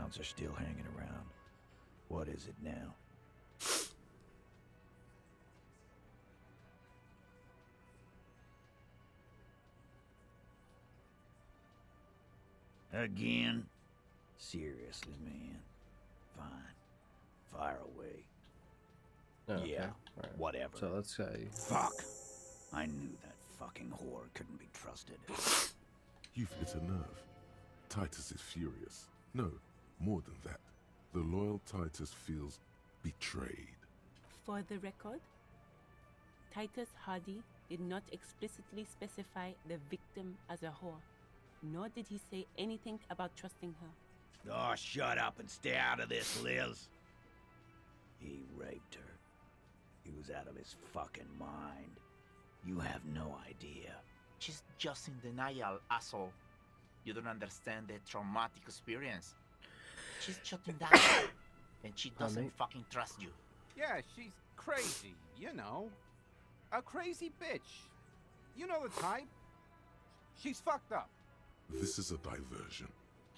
sounds are still hanging around. What is it now? Again? Seriously, man. Fine. Fire away. Oh, okay. Yeah, Right. whatever. So let's say... Fuck! I knew that fucking whore couldn't be trusted. You've hit a nerve. Titus is furious. No, more than that. The loyal Titus feels betrayed. For the record, Titus Hardy did not explicitly specify the victim as a whore, nor did he say anything about trusting her. Oh, shut up and stay out of this, Liz. He raped her. He was out of his fucking mind. You have no idea. She's just in denial, asshole. You don't understand the traumatic experience. She's shutting down, and she doesn't fucking trust you. Yeah, she's crazy, you know. A crazy bitch. You know the type. She's fucked up. This is a diversion.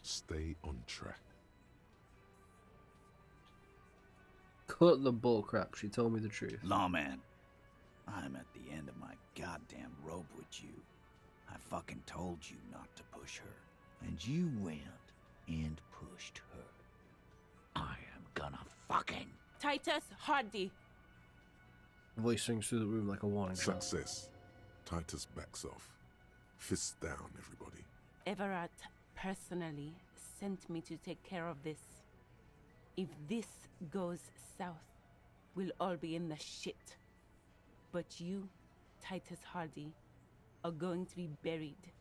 Stay on track. Cut the bullcrap. She told me the truth. Lawman, I'm at the end of my goddamn rope with you. I fucking told you not to push her. And you went and pushed her. I am gonna fucking... Titus Hardy! Voice rings through the room like a warning shot. Success. Titus backs off. Fists down, everybody. Everett personally sent me to take care of this. If this goes south, we'll all be in the shit. But you, Titus Hardy, are going to be buried.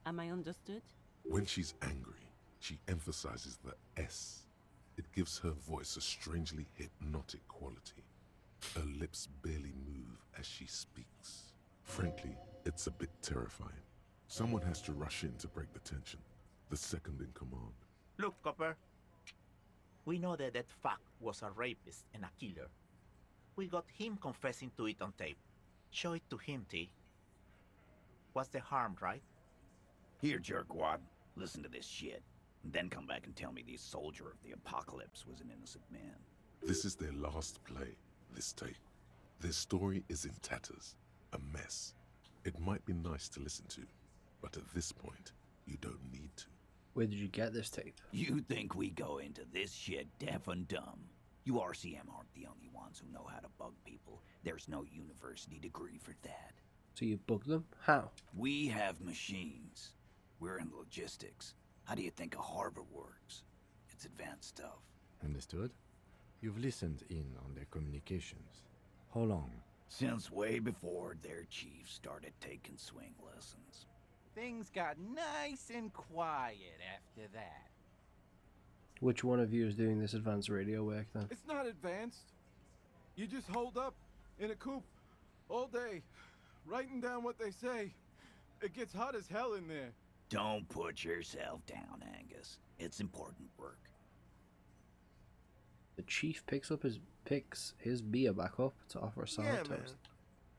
Am I understood? When she's angry, she emphasizes the S. It gives her voice a strangely hypnotic quality. Her lips barely move as she speaks. Frankly, it's a bit terrifying. Someone has to rush in to break the tension. The second in command. Look, Copper. We know that that fuck was a rapist and a killer. We got him confessing to it on tape. Show it to him, T. What's the harm, right? Here, jerkwad, listen to this shit. And then come back and tell me the soldier of the apocalypse was an innocent man. This is their last play, this tape. Their story is in tatters, a mess. It might be nice to listen to, but at this point, you don't need to. Where did you get this tape? You think we go into this shit deaf and dumb? You RCM aren't the only ones who know how to bug people. There's no university degree for that. So you bugged them? How? We have machines. We're in logistics. How do you think a harbor works? It's advanced stuff. Understood? You've listened in on their communications. How long? Since way before their chief started taking swing lessons. Things got nice and quiet after that. Which one of you is doing this advanced radio work then? It's not advanced. You just hold up in a coop all day, writing down what they say. It gets hot as hell in there. Don't put yourself down, Angus. It's important work. The chief picks his beer back up to offer a solid man. toast.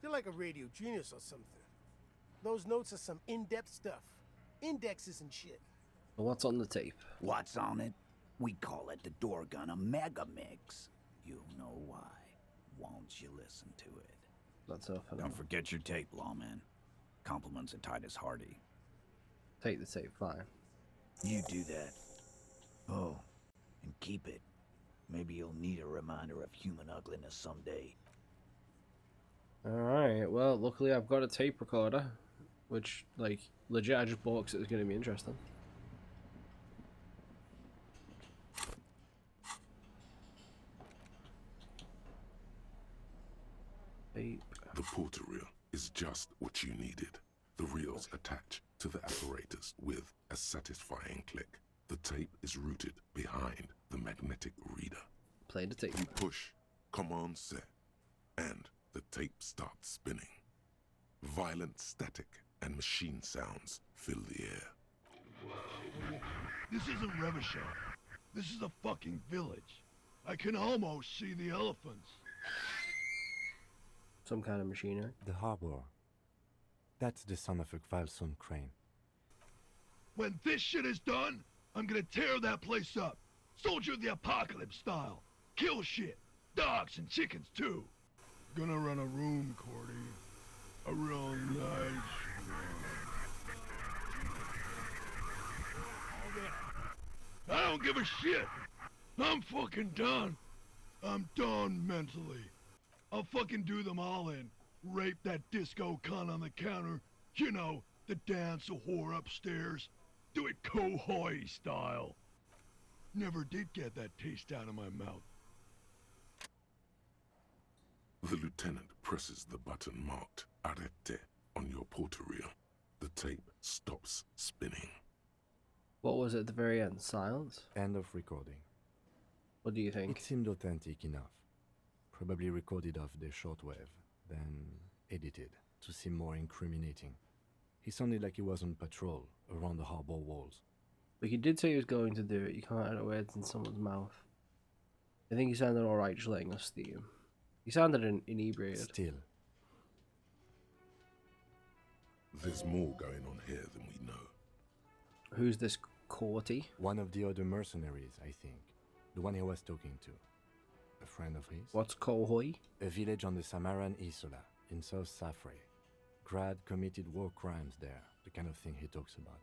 You're like a radio genius or something. Those notes are some in-depth stuff. Indexes and shit. What's on the tape? What's on it? We call it the door gun a mega mix. You'll know why. Won't you listen to it? That's off. Don't forget your tape, lawman. Compliments of Titus Hardy. Take the tape, fine. You do that. Oh, and keep it. Maybe you'll need a reminder of human ugliness someday. Alright, well, luckily I've got a tape recorder. Which, like, legit I just bought because it was going to be interesting. Tape. The porter reel is just what you needed. The reels attach to the apparatus with a satisfying click. The tape is routed behind the magnetic reader. Play the tape. You push, command set, and the tape starts spinning. Violent static and machine sounds fill the air. This isn't Revachol. This is a fucking village. I can almost see the elephants. Some kind of machinery. The harbor. That's the son of a Kvalson crane. When this shit is done, I'm gonna tear that place up. Soldier of the apocalypse style. Kill shit. Dogs and chickens too. Gonna run a room, Cordy. A real nice one. I don't give a shit. I'm fucking done. I'm done mentally. I'll fucking do them all in. Rape that disco cunt on the counter. You know, the dance a whore upstairs. Do it Kohoi style. Never did get that taste out of my mouth. The lieutenant presses the button marked Arete on your porter reel. The tape stops spinning. What was it at the very end? Silence? End of recording. What do you think? It seemed authentic enough. Probably recorded off the shortwave, then edited to seem more incriminating. He sounded like he was on patrol around the harbor walls. But he did say he was going to do it. You can't add words in someone's mouth. I think he sounded alright just letting us see him. He sounded inebriated. Still. There's more going on here than we know. Who's this Corty? One of the other mercenaries, I think. The one he was talking to. A friend of his. What's Kohoi? A village on the Samaran Isola, in South Safre. Grad committed war crimes there, the kind of thing he talks about.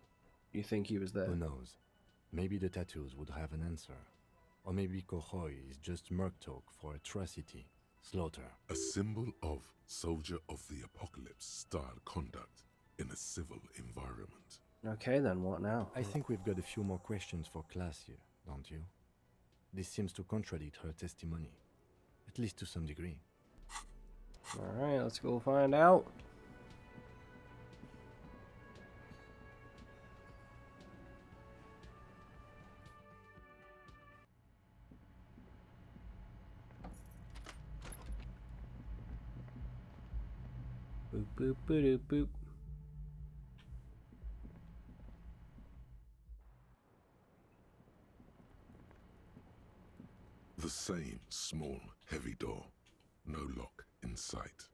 You think he was there? Who knows? Maybe the tattoos would have an answer. Or maybe Kohoi is just merc talk for atrocity, slaughter. A symbol of soldier of the apocalypse style conduct in a civil environment. Okay then, what now? I think we've got a few more questions for class here, don't you? This seems to contradict her testimony, at least to some degree. Alright, let's go find out. Boop boop boop boop. The same small, heavy door. No lock in sight.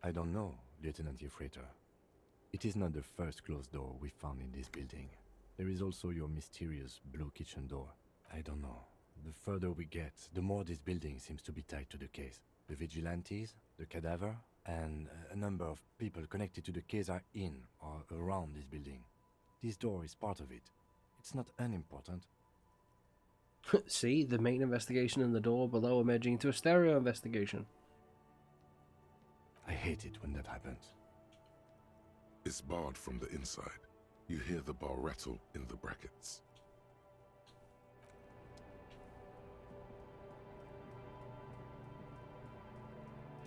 I don't know, Lieutenant Yefreiter. It is not the first closed door we found in this building. There is also your mysterious blue kitchen door. I don't know. The further we get, the more this building seems to be tied to the case. The vigilantes, the cadaver, and a number of people connected to the case are in or around this building. This door is part of it. It's not unimportant. See, the main investigation in the door below emerging into a stereo investigation. I hate it when that happens. It's barred from the inside. You hear the bar rattle in the brackets.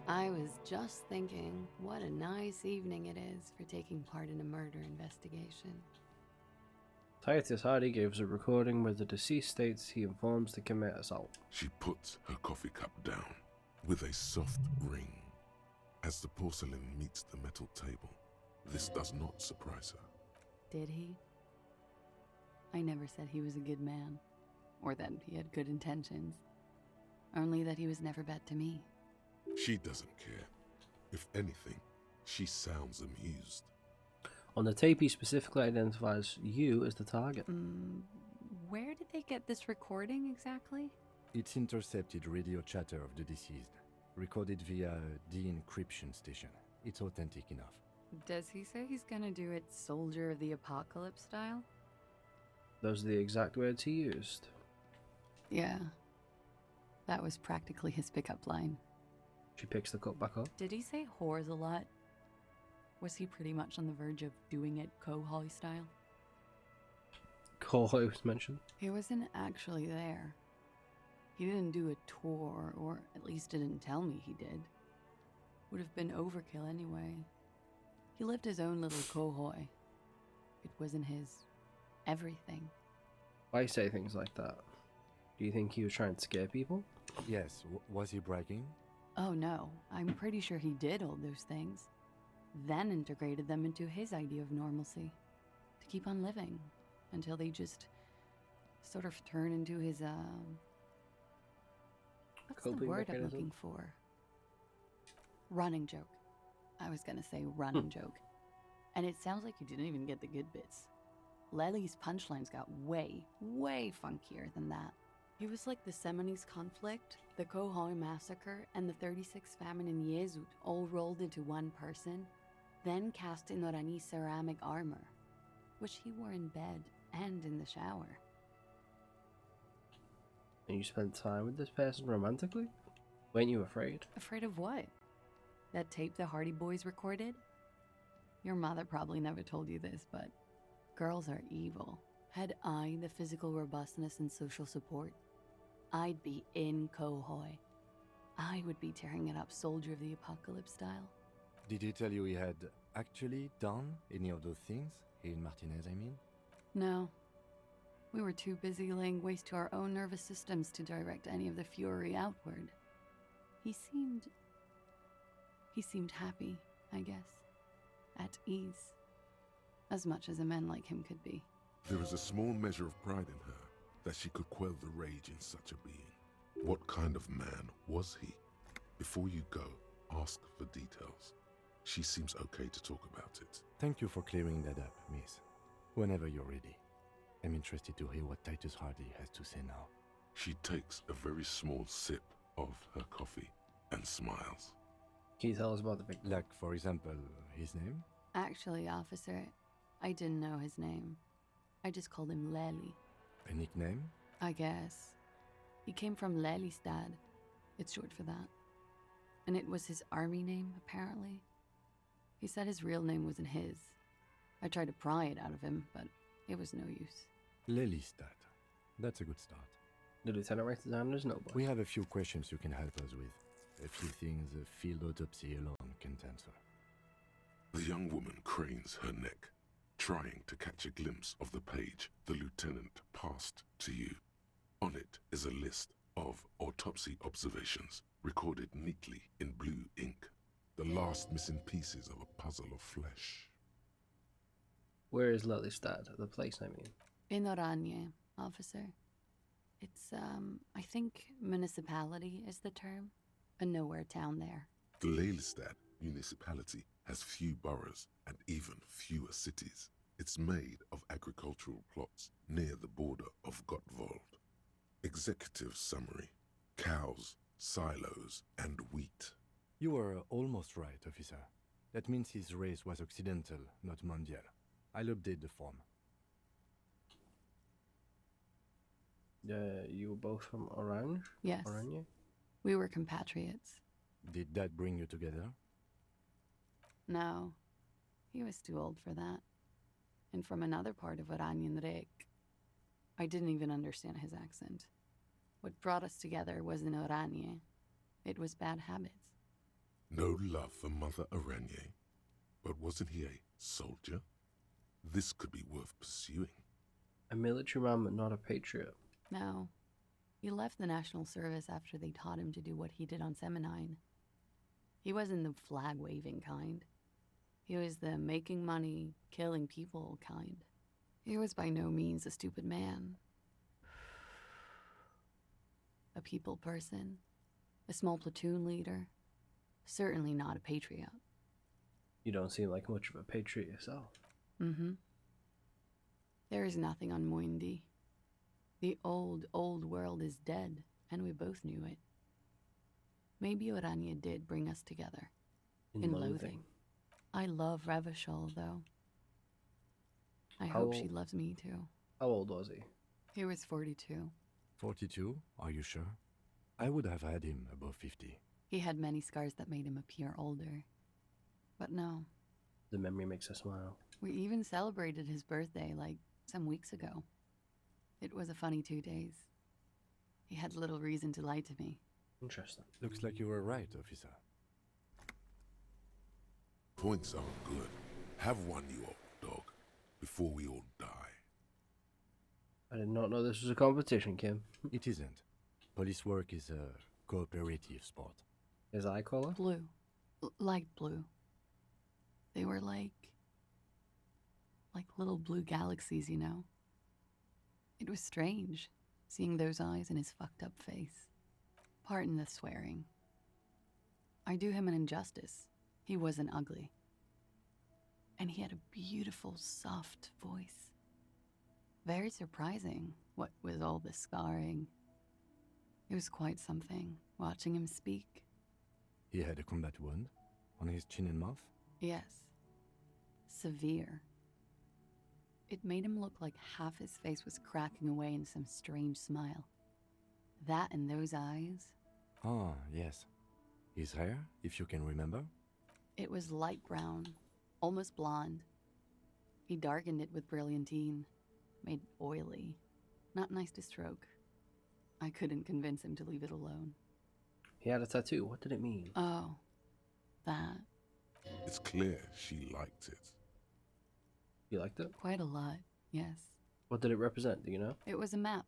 I was just thinking, what a nice evening it is for taking part in a murder investigation. Titus Hardy gives a recording where the deceased states he informs to commit assault. She puts her coffee cup down with a soft ring. As the porcelain meets the metal table, this does not surprise her. Did he? I never said he was a good man, or that he had good intentions. Only that he was never bad to me. She doesn't care. If anything, she sounds amused. On the tape, he specifically identifies you as the target. Where did they get this recording exactly? It's intercepted radio chatter of the deceased, recorded via a de-encryption station. It's authentic enough. Does he say he's gonna do it Soldier of the Apocalypse style? Those are the exact words he used. Yeah. That was practically his pickup line. She picks the cup back up. Did he say whores a lot? Was he pretty much on the verge of doing it Kohoi style? Kohoi was mentioned. He wasn't actually there. He didn't do a tour, or at least didn't tell me he did. Would have been overkill anyway. He lived his own little Kohoi. It wasn't his everything. Why say things like that? Do you think he was trying to scare people? Yes, was he bragging? Oh no, I'm pretty sure he did all those things. Then integrated them into his idea of normalcy. To keep on living. Until they just sort of turn into his, what's the word I'm looking for? Running joke. I was gonna say running joke. And it sounds like you didn't even get the good bits. Lely's punchlines got way, way funkier than that. It was like the Seminese conflict, the Kohoi massacre, and the 36 famine in Yezud all rolled into one person, then cast in Orani's ceramic armor, which he wore in bed and in the shower. And you spent time with this person romantically? Weren't you afraid? Afraid of what? That tape the Hardy Boys recorded? Your mother probably never told you this, but girls are evil. Had I the physical robustness and social support, I'd be in Kohoi. I would be tearing it up Soldier of the Apocalypse style. Did he tell you he had actually done any of those things? He and Martinez, I mean? No. We were too busy laying waste to our own nervous systems to direct any of the fury outward. He seemed happy, I guess. At ease. As much as a man like him could be. There is a small measure of pride in her that she could quell the rage in such a being. What kind of man was he? Before you go, ask for details. She seems okay to talk about it. Thank you for clearing that up, miss. Whenever you're ready. I'm interested to hear what Titus Hardy has to say now. She takes a very small sip of her coffee and smiles. Can you tell us about the victim? Like, for example, his name? Actually, officer, I didn't know his name. I just called him Lely. A nickname? I guess. He came from Lelystad. It's short for that. And it was his army name, apparently. He said his real name wasn't his. I tried to pry it out of him, but it was no use. Lelystad. That's a good start. The lieutenant writes it down in his notebook. We have a few questions you can help us with. A few things a field autopsy alone can't answer. The young woman cranes her neck, trying to catch a glimpse of the page the lieutenant passed to you. On it is a list of autopsy observations, recorded neatly in blue ink. The last missing pieces of a puzzle of flesh. Where is Lelystad? The place, I mean. In Oranje, officer. It's, I think municipality is the term. A nowhere town there. The Lelystad municipality has few boroughs and even fewer cities. It's made of agricultural plots near the border of Gottwald. Executive summary: cows, silos, and wheat. You were almost right, officer. That means his race was Occidental, not Mondial. I'll update the form. You were both from Orange? Yes. Oranje? We were compatriots. Did that bring you together? No. He was too old for that. And from another part of Oranjenrek. I didn't even understand his accent. What brought us together wasn't Oranje. It was bad habits. No love for Mother Oranje. But wasn't he a soldier? This could be worth pursuing. A military man, but not a patriot. No. He left the National Service after they taught him to do what he did on Seminine. He wasn't the flag-waving kind. He was the making money, killing people kind. He was by no means a stupid man. A people person. A small platoon leader. Certainly not a patriot. You don't seem like much of a patriot yourself. Mm-hmm. There is nothing on Moindi. The old, old world is dead, and we both knew it. Maybe Oranje did bring us together. In loathing. I love Revachol, though. I hope she loves me, too. How old was he? He was 42. 42? Are you sure? I would have had him above 50. He had many scars that made him appear older. But no. The memory makes us smile. We even celebrated his birthday, like, some weeks ago. It was a funny 2 days. He had little reason to lie to me. Interesting. Looks like you were right, officer. Points are good. Have one, you old dog, before we all die. I did not know this was a competition, Kim. It isn't. Police work is a cooperative sport. His eye color? Blue. Light blue. They were like little blue galaxies, you know? It was strange, seeing those eyes in his fucked up face. Pardon the swearing. I do him an injustice. He wasn't ugly. And he had a beautiful, soft voice. Very surprising, what with all the scarring. It was quite something, watching him speak. He had a combat wound on his chin and mouth? Yes. Severe. It made him look like half his face was cracking away in some strange smile. That and those eyes. Ah, yes. His hair, if you can remember? It was light brown, almost blonde. He darkened it with brilliantine, made it oily. Not nice to stroke. I couldn't convince him to leave it alone. He had a tattoo. What did it mean? Oh, that. It's clear she liked it. You liked it? Quite a lot, yes. What did it represent? Do you know? It was a map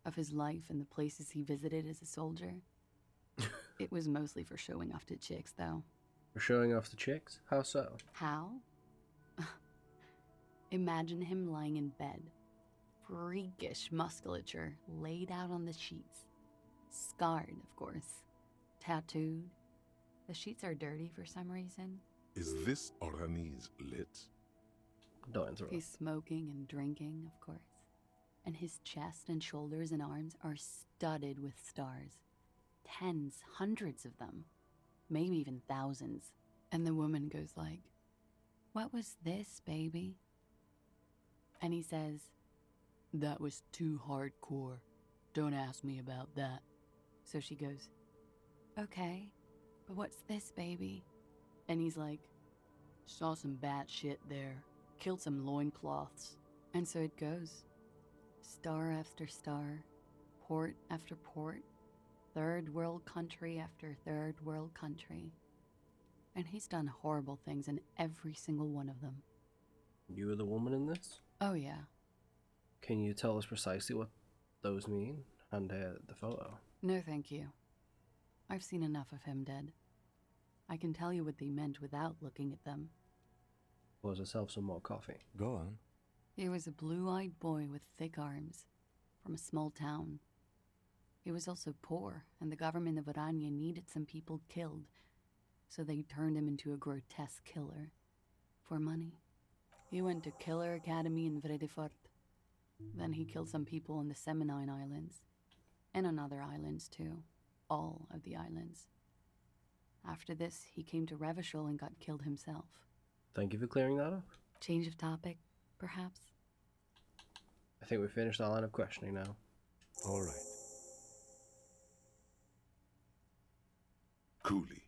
of his life and the places he visited as a soldier. It was mostly for showing off to chicks, though. For showing off the chicks? How so? How? Imagine him lying in bed. Freakish musculature laid out on the sheets. Scarred, of course. Tattooed. The sheets are dirty for some reason. Is this Orani's lit? Don't interrupt. He's smoking and drinking, of course. And his chest and shoulders and arms are studded with stars. Tens, hundreds of them. Maybe even thousands. And the woman goes like, "What was this, baby?" And he says, "That was too hardcore. Don't ask me about that." So she goes, "Okay, but what's this, baby?" And he's like, "Saw some bat shit there. Killed some loincloths." And so it goes. Star after star, port after port, third world country after third world country. And he's done horrible things in every single one of them. You were the woman in this? Oh yeah. Can you tell us precisely what those mean? And the photo? No thank you. I've seen enough of him dead. I can tell you what they meant without looking at them. Was yourself some more coffee? Go on. He was a blue-eyed boy with thick arms, from a small town. He was also poor, and the government of Orania needed some people killed, so they turned him into a grotesque killer. For money. He went to Killer Academy in Vredefort. Then he killed some people on the Seminine Islands, and on other islands too. All of the islands. After this, he came to Revachol and got killed himself. Thank you for clearing that up. Change of topic, perhaps? I think we finished our line of questioning now. All right. Coolly,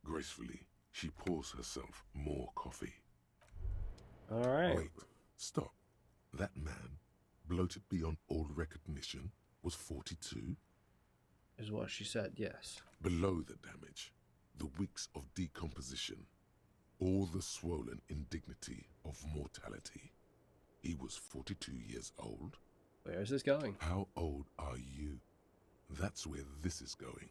gracefully, she pours herself more coffee. Alright. Wait, stop. That man, bloated beyond all recognition, was 42? Is what she said, yes. Below the damage, the weeks of decomposition, all the swollen indignity of mortality. He was 42 years old. Where is this going? How old are you? That's where this is going.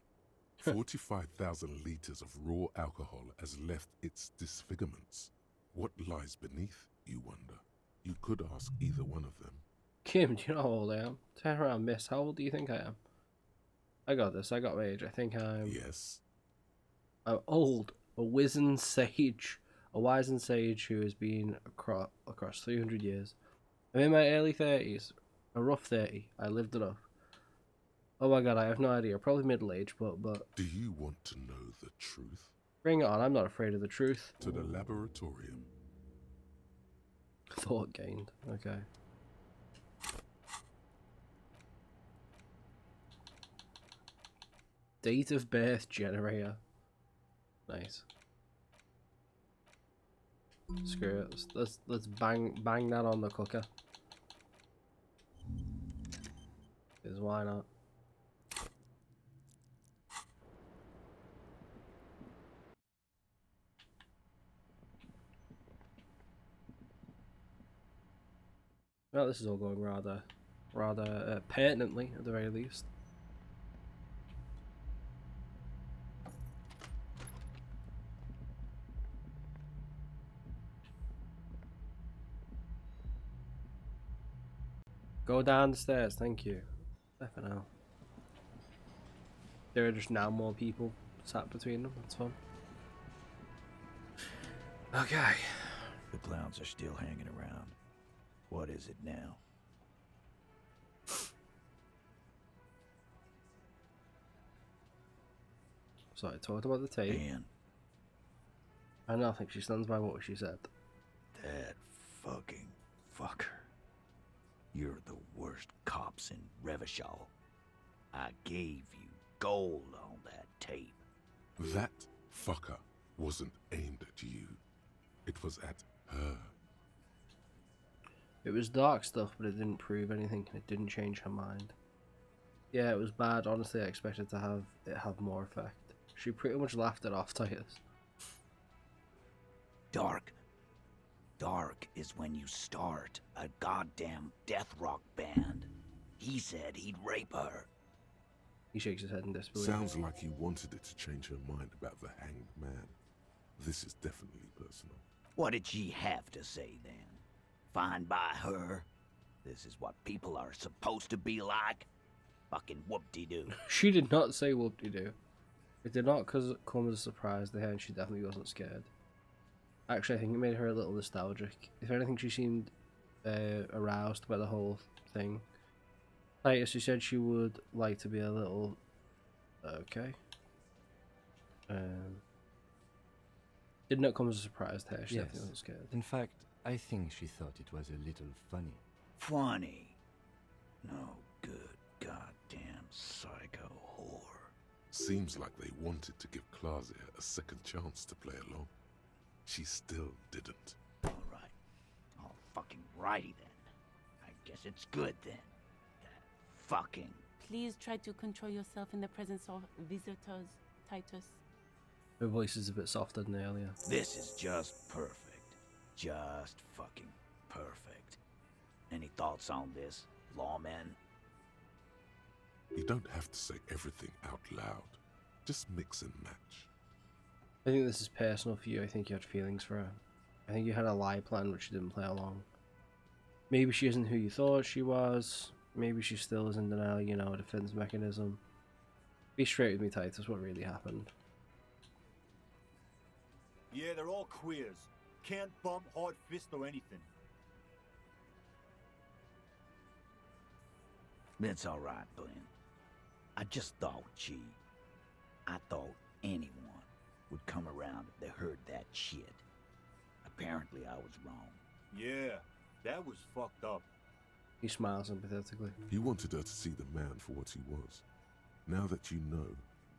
45,000 liters of raw alcohol has left its disfigurements. What lies beneath, you wonder? You could ask either one of them. Kim, do you know how old I am? Turn around, miss. How old do you think I am? I got this. I got my age. I think I'm... Yes. I'm old. A wizened sage. A wizened sage who has been across 300 years. I'm in my early 30s. A rough 30. I lived it up. Oh my god, I have no idea. Probably middle age, but... Do you want to know the truth? Bring it on. I'm not afraid of the truth. To the laboratorium. Thought gained. Okay. Date of birth generator. Nice. Screw it. Let's bang that on the cooker. Because why not? Well, this is all going rather pertinently, at the very least. Go down the stairs, thank you. For now. There are just now more people sat between them, that's fun. Okay. The clowns are still hanging around. What is it now? So I talked about the tape. And I now think she stands by what she said. that fucking fucker. You're the worst cops in Revachol. I gave you gold on that tape. That fucker wasn't aimed at you. It was at her. It was dark stuff, but it didn't prove anything. It didn't change her mind. Yeah, it was bad. Honestly, I expected to have it have more effect. She pretty much laughed it off, Titus. Dark. Dark is when you start a goddamn death rock band. He said he'd rape her. He shakes his head in disbelief. Sounds like he wanted it to change her mind about the hanged man. This is definitely personal. What did she have to say then? Fine by her? This is what people are supposed to be like? Fucking whoop-de-doo. She did not say whoop-de-doo. It did not come as a surprise to her, and she definitely wasn't scared. Actually, I think it made her a little nostalgic. If anything, she seemed aroused by the whole thing. Titus, she said she would like to be a little... Okay. Did not come as a surprise to her. She definitely wasn't scared. In fact, I think she thought it was a little funny. Funny? No good goddamn psycho whore. Seems like they wanted to give Claudia a second chance to play along. She still didn't. Alright. All fucking righty then. I guess it's good then. That fucking... Please try to control yourself in the presence of visitors, Titus. Her voice is a bit softer than earlier. This is just perfect. Just fucking perfect. Any thoughts on this, lawmen? You don't have to say everything out loud. Just mix and match. I think this is personal for you. I think you had feelings for her. I think you had a lie plan which you didn't play along. Maybe she isn't who you thought she was. Maybe she still is in denial, you know, a defense mechanism. Be straight with me, Titus. What really happened? Yeah, they're all queers. Can't bump, hard fist, or anything. It's alright, Glenn. I just thought I thought anyone would come around if they heard that shit. Apparently I was wrong. Yeah, that was fucked up. He smiles sympathetically. You wanted her to see the man for what he was. Now that you know,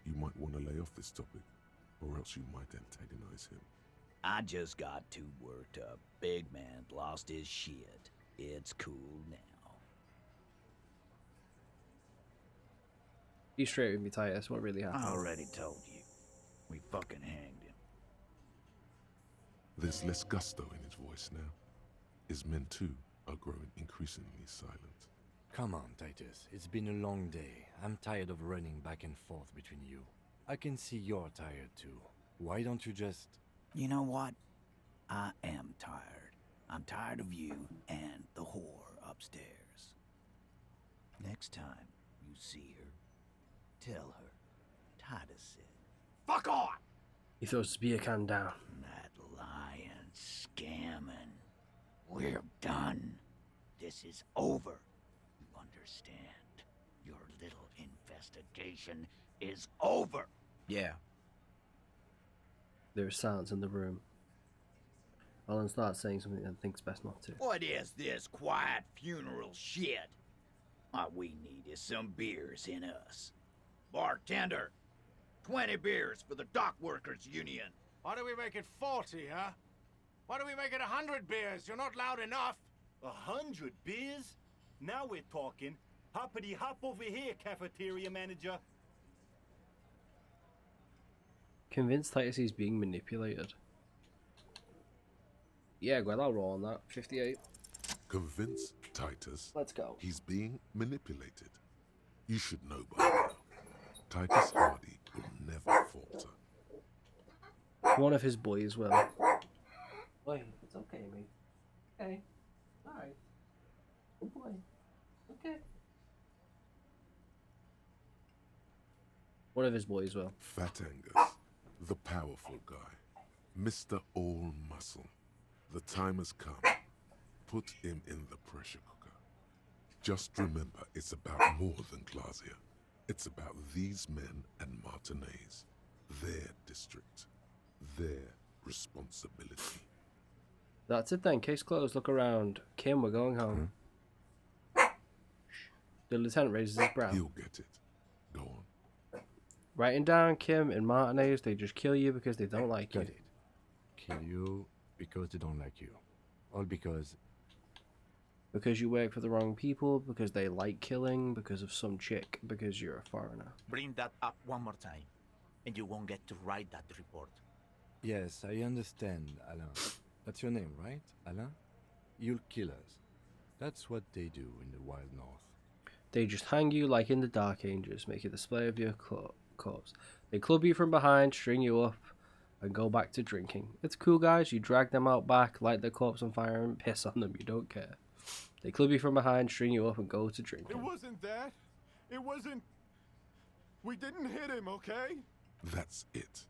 you might want to lay off this topic, or else you might antagonize him. I just got too worked up. Big man lost his shit. It's cool now. Be straight with me, Titus. What really happened? I already told you. We fucking hanged him. There's less gusto in his voice now. His men too are growing increasingly silent. Come on, Titus. It's been a long day. I'm tired of running back and forth between you. I can see you're tired too. Why don't you just... You know what? I am tired. I'm tired of you and the whore upstairs. Next time you see her, tell her Titus said, "Fuck off!" He throws his beer can down. That lying, scamming. We're done. This is over. You understand? Your little investigation is over. Yeah. There is silence in the room. Alan starts saying something and thinks best not to. What is this quiet funeral shit? All we need is some beers in us. Bartender, 20 beers for the Dock Workers Union. Why do we make it 40, huh? Why do we make it 100 beers? You're not loud enough. 100 beers? Now we're talking. Hoppity hop over here, cafeteria manager. Convinced Titus he's being manipulated. Yeah, well, I'll roll on that. 58. Convince Titus Let's go. he's being manipulated. You should know by now. Titus Hardy will never falter. One of his boys will. Wait, it's okay, mate. Okay. Alright. Good boy. Okay. One of his boys will. Fat Angus, the powerful guy, Mr. All Muscle. The time has come. Put him in the pressure cooker. Just remember, it's about more than Claudia. It's about these men and Martinez. Their district. Their responsibility. That's it then. Case closed. Look around. Kim, we're going home. The lieutenant raises his brow. He'll get it. Go on. Writing down Kim in Martinez, they just kill you because they don't like you. Got it. Kill you because they don't like you. All because you work for the wrong people, because they like killing, because of some chick, because you're a foreigner. Bring that up one more time, and you won't get to write that report. Yes, I understand, Alain. That's your name, right? Alain? You'll kill us. That's what they do in the Wild North. They just hang you like in the Dark Ages, make a display of your corpse. They club you from behind, string you up, and go back to drinking. It's cool, guys. You drag them out back, light their corpse on fire, and piss on them. You don't care. They club you from behind, string you up, and go to drinking. It wasn't that. It wasn't... We didn't hit him, okay? That's it.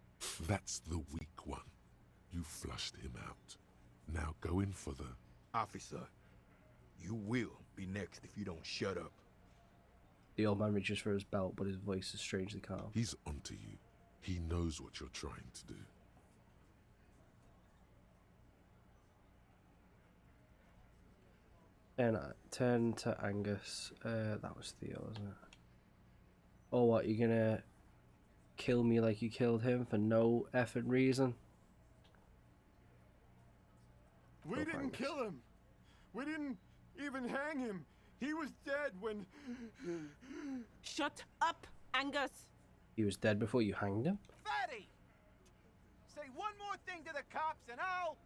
That's the weak one. You flushed him out. Now go in for the... Officer, you will be next if you don't shut up. The old man reaches for his belt, but his voice is strangely calm. He's onto you. He knows what you're trying to do. And I turn to Angus. That was Theo, wasn't it? Oh, what, you're gonna kill me like you killed him for no effing reason? We didn't kill him. We didn't even hang him. He was dead when... Shut up, Angus! He was dead before you hanged him? Fatty! Say one more thing to the cops and I'll...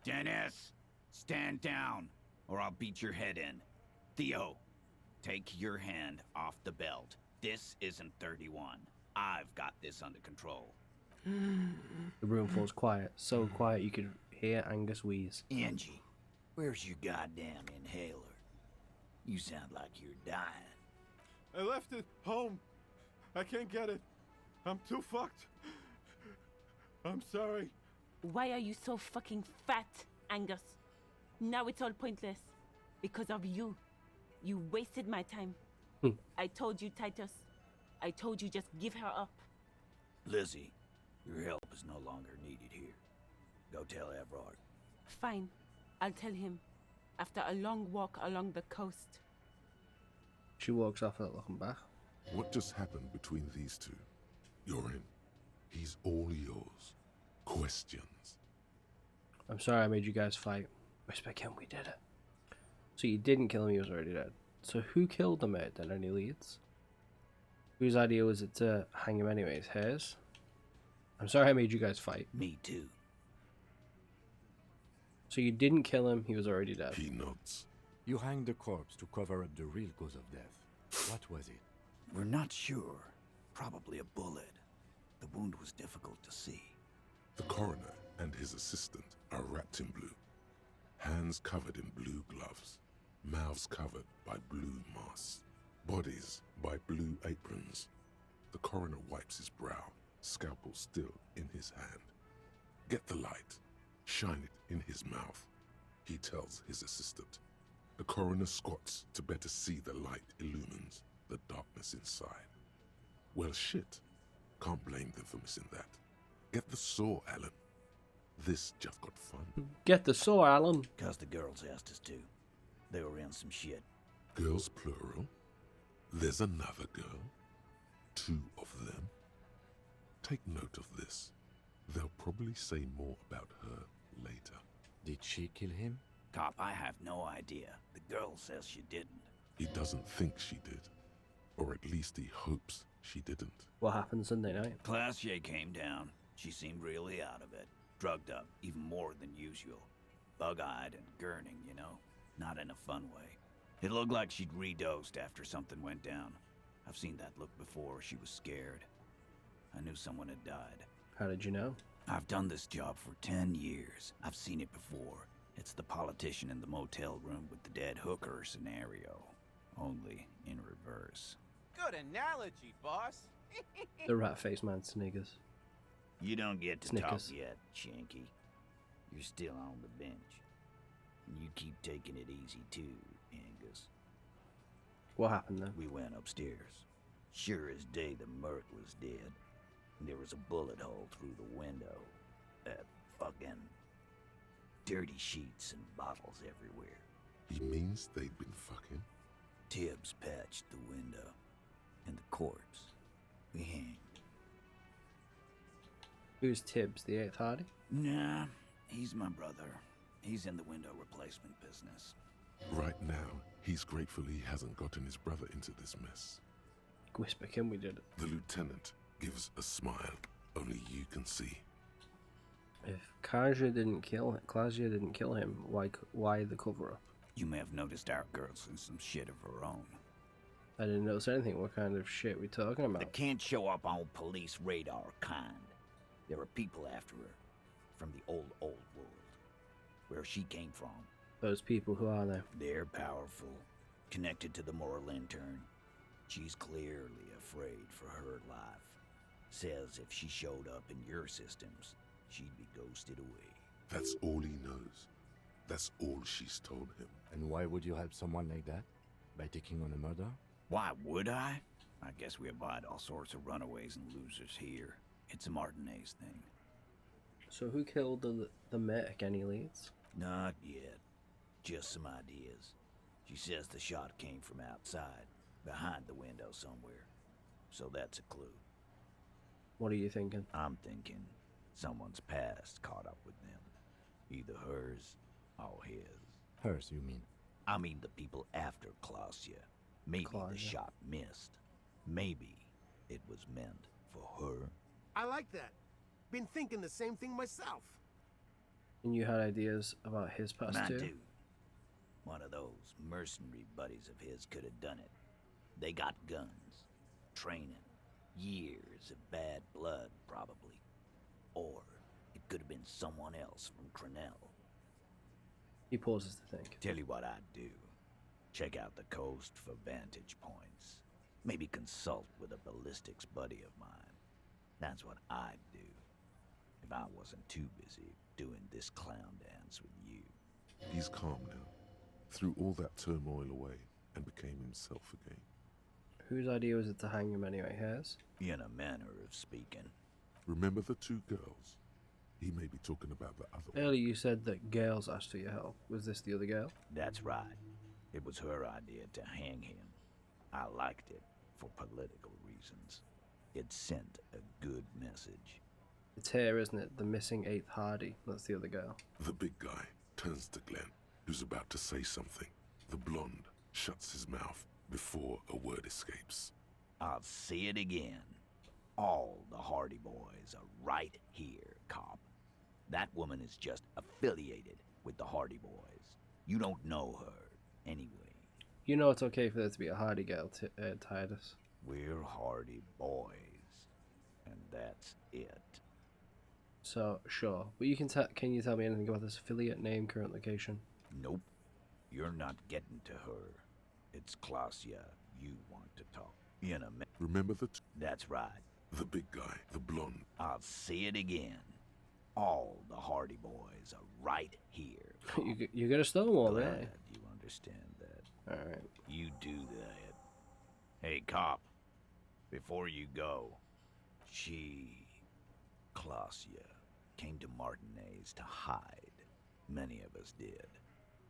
Dennis, stand down, or I'll beat your head in. Theo, take your hand off the belt. This isn't 31. I've got this under control. The room falls quiet. So quiet you could hear Angus wheeze. Angie, where's your goddamn inhaler? You sound like you're dying. I left it home. I can't get it. I'm too fucked. I'm sorry. Why are you so fucking fat, Angus? Now it's all pointless. Because of you. You wasted my time. I told you, Titus. I told you just give her up. Lizzie, your help is no longer needed here. Go tell Everard. Fine. I'll tell him. After a long walk along the coast. She walks off without looking back. What just happened between these two? You're in. He's all yours. Questions. I'm sorry I made you guys fight. Whisper Kim, we did it. So you didn't kill him, he was already dead. So who killed the mate then? Any leads? Whose idea was it to hang him anyways? Hers? I'm sorry I made you guys fight. Me too. So you didn't kill him, he was already dead. He nods. You hanged the corpse to cover up the real cause of death. What was it? We're not sure. Probably a bullet. The wound was difficult to see. The coroner and his assistant are wrapped in blue. Hands covered in blue gloves. Mouths covered by blue masks. Bodies by blue aprons. The coroner wipes his brow, scalpel still in his hand. Get the light. Shine it in his mouth. He tells his assistant. The coroner squats to better see the light illumines the darkness inside. Well, shit. Can't blame them for missing that. Get the saw, Alan. This just got fun. Get the saw, Alan. 'Cause the girls asked us to. They were in some shit. Girls plural. There's another girl. 2 of them. Take note of this. They'll probably say more about her later. Did she kill him? Cop, I have no idea. The girl says she didn't. He doesn't think she did. Or at least he hopes she didn't. What happened Sunday night? Classier came down. She seemed really out of it. Drugged up, even more than usual. Bug-eyed and gurning, you know? Not in a fun way. It looked like she'd redosed after something went down. I've seen that look before. She was scared. I knew someone had died. How did you know? I've done this job for 10 years. I've seen it before. It's the politician in the motel room with the dead hooker scenario. Only in reverse. Good analogy, boss. The rat-faced man sniggers. You don't get to Snickers. talk yet, Shanky. You're still on the bench. And you keep taking it easy too, Angus. What happened then? We went upstairs. Sure as day the Merc was dead. There was a bullet hole through the window. Fucking dirty sheets and bottles everywhere. He means they'd been fucking? Tibbs patched the window. And the corpse. We hanged. Who's Tibbs, the 8th Hardy? Nah, he's my brother. He's in the window replacement business. Right now, he's grateful he hasn't gotten his brother into this mess. Whisper Kim, we did it. The lieutenant gives a smile only you can see. If Kaja didn't kill him, why the cover up? You may have noticed our girl's in some shit of her own. I didn't notice anything. What kind of shit we talking about? The can't show up on police radar kind. There are people after her. From the old world. Where she came from. Those people, who are they? They're powerful. Connected to the moral intern. She's clearly afraid for her life. Says if she showed up in your systems, she'd be ghosted away. That's all he knows. That's all she's told him. And why would you help someone like that? By taking on a murder? Why would I? I guess we avoid all sorts of runaways and losers here. It's a Martinez thing. So who killed the medic? Any leads? Not yet. Just some ideas. She says the shot came from outside, behind the window somewhere. So that's a clue. What are you thinking? I'm thinking someone's past caught up with them. Either hers or his. Hers, you mean? I mean the people after Klausya. Maybe the shot missed. Maybe it was meant for her. I like that. Been thinking the same thing myself. And you had ideas about his past I too? do. One of those mercenary buddies of his could have done it. They got guns, training, years of bad blood, probably. Or it could have been someone else from Crenell. He pauses to think. Tell you what I'd do. Check out the coast for vantage points. Maybe consult with a ballistics buddy of mine. That's what I'd do. If I wasn't too busy doing this clown dance with you. He's calm now. Threw all that turmoil away and became himself again. Whose idea was it to hang him anyway? Hers? In a manner of speaking. Remember the two girls? He may be talking about the other one. Earlier you said that girls asked for your help. Was this the other girl? That's right. It was her idea to hang him. I liked it for political reasons. It sent a good message. It's here, isn't it? The missing 8th Hardy. That's the other girl. The big guy turns to Glenn, who's about to say something. The blonde shuts his mouth before a word escapes. I'll say it again. All the Hardy boys are right here, cop. That woman is just affiliated with the Hardy boys. You don't know her, anyway. You know it's okay for there to be a Hardy girl, Titus. We're Hardy boys. And that's it. So, sure. But can you tell me anything about this affiliate name, current location? Nope. You're not getting to her. It's Klausya you want to talk. Remember the That's right. The big guy, the blonde. I'll say it again. All the Hardy boys are right here. You're gonna stonewall, Glad really? you understand that. Alright. You do that. Hey, cop. Before you go, Klausya, came to Martinez to hide. Many of us did.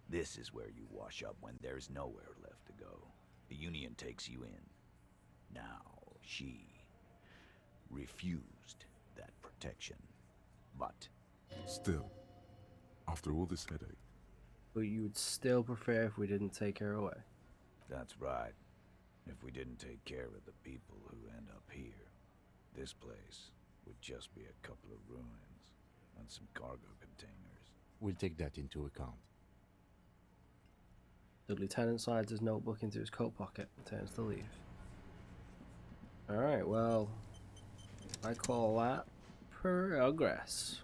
This is where you wash up when there's nowhere left to go. The Union takes you in. Now, she refused that protection. But still, after all this headache. But you would still prefer if we didn't take her away? That's right. If we didn't take care of the people who end up here, this place would just be a couple of ruins and some cargo containers. We'll take that into account. The lieutenant slides his notebook into his coat pocket and turns to leave. Alright, well, I call that progress.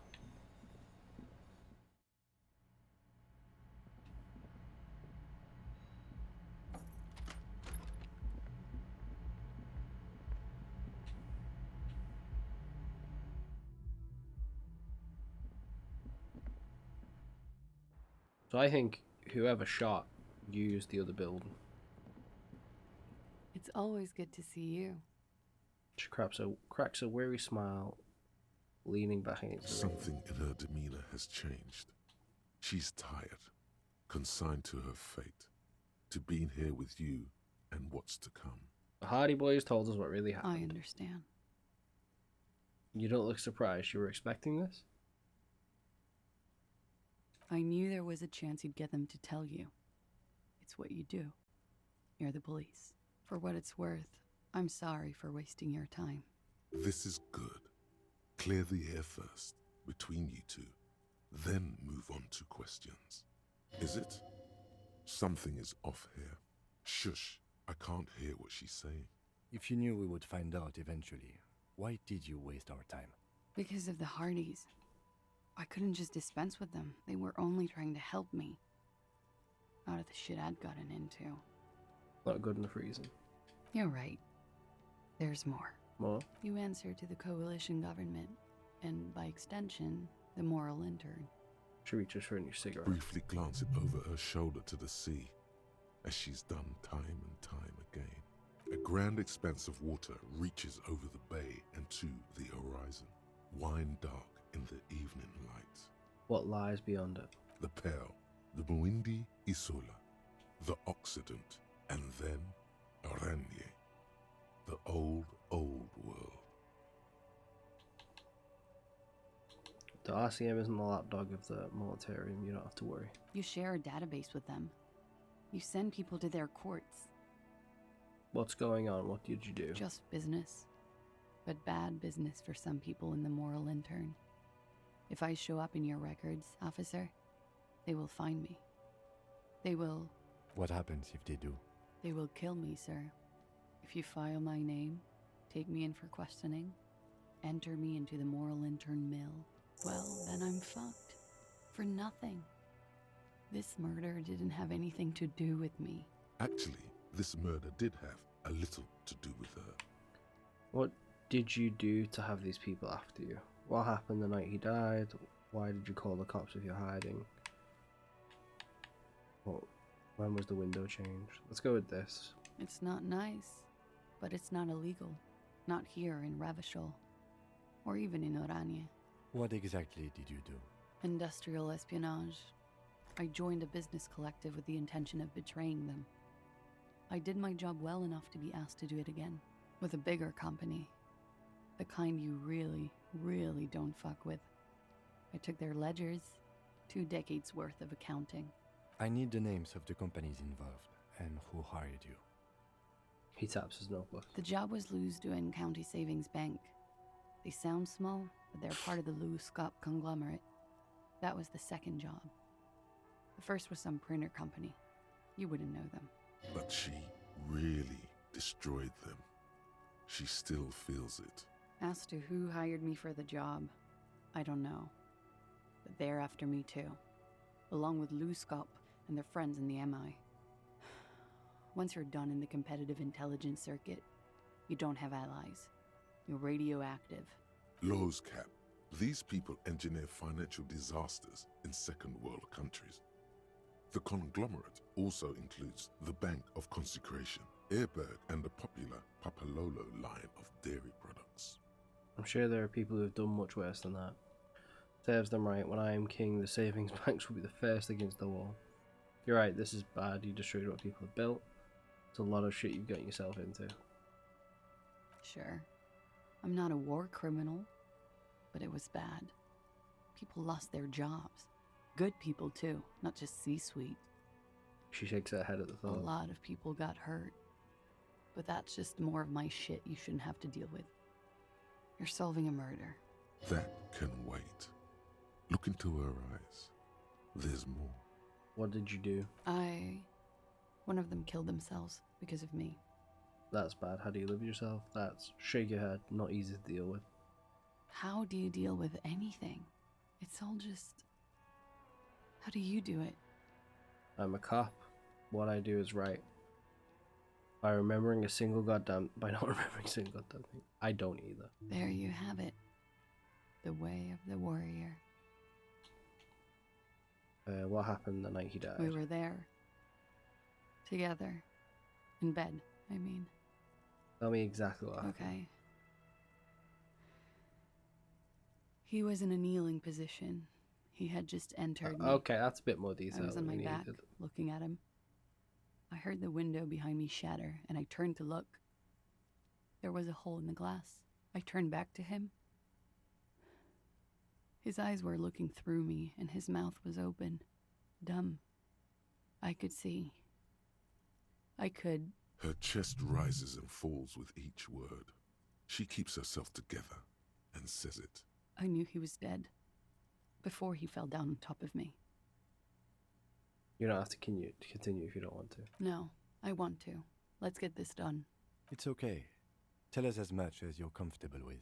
So I think whoever shot used the other building. It's always good to see you. She cracks a weary smile, leaning back against the railing. Something in her demeanor has changed. She's tired, consigned to her fate, to being here with you and what's to come. The Hardy Boys told us what really happened. I understand. You don't look surprised. You were expecting this? I knew there was a chance you'd get them to tell you. It's what you do. You're the police. For what it's worth, I'm sorry for wasting your time. This is good. Clear the air first, between you two, then move on to questions. Is it? Something is off here. Shush, I can't hear what she's saying. If you knew we would find out eventually, why did you waste our time? Because of the Hardys. I couldn't just dispense with them. They were only trying to help me. Out of the shit I'd gotten into. Not good enough reason. You're right. There's more. More? You answer to the coalition government, and by extension, the moral intern. She reaches for a new cigarette. Briefly glancing over her shoulder to the sea, as she's done time and time again. A grand expanse of water reaches over the bay and to the horizon, wine dark in the evening light. What lies beyond it? The Pearl, the Muindi Isola, the Occident, and then Aranye, the old world. The RCM isn't the lapdog of the Militarium. You don't have to worry. You share a database with them. You send people to their courts. What's going on? What did you do? Just business. But bad business for some people in the moral intern. If I show up in your records, officer, they will find me. They will... What happens if they do? They will kill me, sir. If you file my name, take me in for questioning, enter me into the moral intern mill, well, then I'm fucked. For nothing. This murder didn't have anything to do with me. Actually, this murder did have a little to do with her. What did you do to have these people after you? What happened the night he died? Why did you call the cops if you're hiding? Well, when was the window changed? Let's go with this. It's not nice, but it's not illegal. Not here in Ravishol, or even in Oranje. What exactly did you do? Industrial espionage. I joined a business collective with the intention of betraying them. I did my job well enough to be asked to do it again, with a bigger company. The kind you really, really don't fuck with. I took their ledgers, 2 decades worth of accounting. I need the names of the companies involved and who hired you. He taps his notebook. The job was Lewis County Savings Bank. They sound small, but they're part of the Lewis conglomerate. That was the second job. The first was some printer company. You wouldn't know them. But she really destroyed them. She still feels it. As to who hired me for the job, I don't know. But they're after me too. Along with Luskop and their friends in the MI. Once you're done in the competitive intelligence circuit, you don't have allies. You're radioactive. Lowe's Cap. These people engineer financial disasters in second world countries. The conglomerate also includes the Bank of Consecration, Airberg, and the popular Papalolo line of dairy products. I'm sure there are people who have done much worse than that. Serves them right. When I am king, the savings banks will be the first against the wall. You're right, this is bad. You destroyed what people have built. It's a lot of shit you've gotten yourself into. Sure. I'm not a war criminal, but it was bad. People lost their jobs. Good people too, not just C-suite. She shakes her head at the A thought. lot of people got hurt. But that's just more of my shit you shouldn't have to deal with. You're solving a murder. That can wait. Look into her eyes. There's more. What did you do? One of them killed themselves because of me. That's bad. How do you live with yourself? That's shake your head. Not easy to deal with. How do you deal with anything? It's all just... How do you do it? I'm a cop. What I do is right. By not remembering a single goddamn thing. I don't either. There you have it. The way of the warrior. What happened the night he died? We were there. Together. In bed, I mean. Tell me exactly what happened. Okay. He was in a kneeling position. He had just entered me. Okay, that's a bit more detail I was on than my we back, needed. looking at him. I heard the window behind me shatter, and I turned to look. There was a hole in the glass. I turned back to him. His eyes were looking through me, and his mouth was open. Dumb. I could see. I could... Her chest rises and falls with each word. She keeps herself together and says it. I knew he was dead. Before he fell down on top of me. You don't have to continue if you don't want to. No, I want to. Let's get this done. It's okay. Tell us as much as you're comfortable with.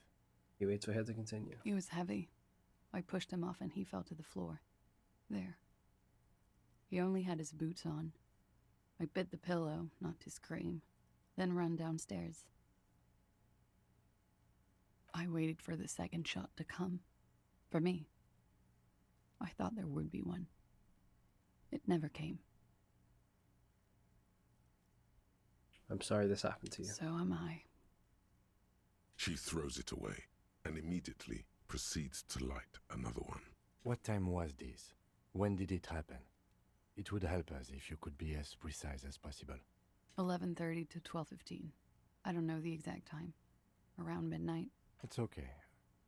He waits for her to continue. He was heavy. I pushed him off and he fell to the floor. There. He only had his boots on. I bit the pillow, not to scream, then ran downstairs. I waited for the second shot to come. For me. I thought there would be one. It never came. I'm sorry this happened to you. So am I. She throws it away and immediately proceeds to light another one. What time was this? When did it happen? It would help us if you could be as precise as possible. 11:30 to 12:15. I don't know the exact time. Around midnight. It's okay.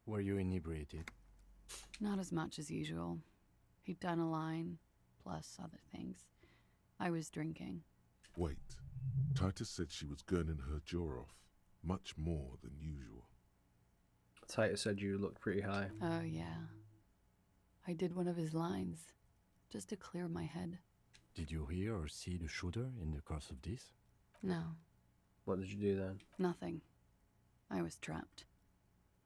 Were you inebriated? Not as much as usual. He'd done a line, plus other things. I was drinking. Wait. Titus said she was gurning her jaw off, much more than usual. Titus said you looked pretty high. Oh, yeah. I did one of his lines, just to clear my head. Did you hear or see the shooter in the course of this? No. What did you do then? Nothing. I was trapped.